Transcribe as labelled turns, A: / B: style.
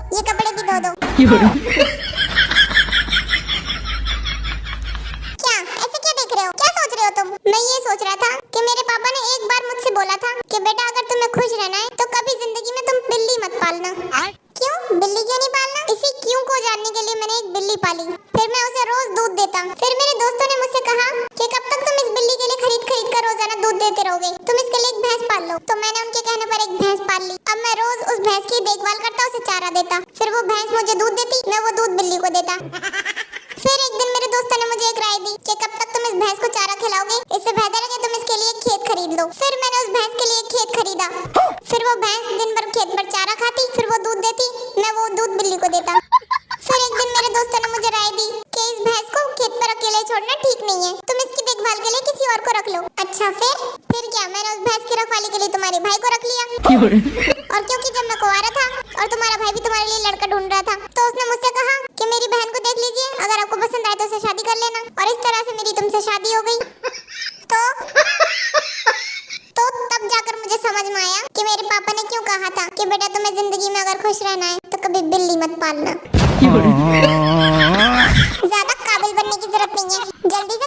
A: ये कपड़े भी धो दो। क्या ऐसे क्या देख रहे हो, क्या सोच रहे हो तुम? मैं ये सोच रहा था कि मेरे पापा ने एक बार मुझसे बोला था कि बेटा अगर तुम्हें खुश रहना है तो कभी जिंदगी में तुम बिल्ली मत पालना। क्यों बिल्ली क्यों नहीं पालना? इसी क्यों को जानने के लिए मैंने एक बिल्ली पाली। फिर मैं उसे रोज दूध देता। फिर मेरे दोस्तों ने मुझसे कहा कि कब तक तुम इस बिल्ली के लिए खरीद खरीद कर रोजाना दूध देते रहोगे, तुम इसके लिए एक भैंस पाल लो। तो मैंने उनके कहने पर एक भैंस पाल ली। अब मैं रोज उस भैंस की देखभाल करता, उसे चारा देता। फिर वो भैंस मुझे दूध देती, मैं वो दूध बिल्ली को देता। फिर एक दिन मेरे दोस्तों ने मुझे एक राय दी कि कब तक तुम इस भैंस को चारा खिलाओगे, इससे बेहतर है कि तुम इसके लिए एक खेत खरीद लो। फिर मैंने उस भैंस के लिए एक खेत खरीदा। फिर वो भैंस दिन भर खेत पर चारा खाती, फिर वो दूध देती, मैं वो दूध बिल्ली को देता। फिर एक दिन मेरे दोस्तों ने मुझे राय दी कि इस भैंस को खेत पर अकेले छोड़ना ठीक नहीं है, तुम इसकी देखभाल के लिए किसी और को रख लो। अच्छा फिर क्या मैंने उस भैंस की रखवाली के लिए तुम्हारे भाई को रख लिया। और क्योंकि जब मैं कुंवारा था और तुम्हारा भाई भी तुम्हारे लिए लड़का ढूंढ रहा था, तो उसने मुझसे कहा कि मेरी बहन को देख लीजिए, अगर आपको पसंद आए तो उसे शादी कर लेना। और इस तरह से मेरी तुमसे शादी हो गई। तो तब जाकर मुझे समझ में आया कि मेरे पापा ने क्यों कहा था कि बेटा तुम्हें जिंदगी में अगर खुश रहना है तो कभी बिल्ली मत पालना। ज्यादा काबिल बनने की जरूरत नहीं है, जल्दी से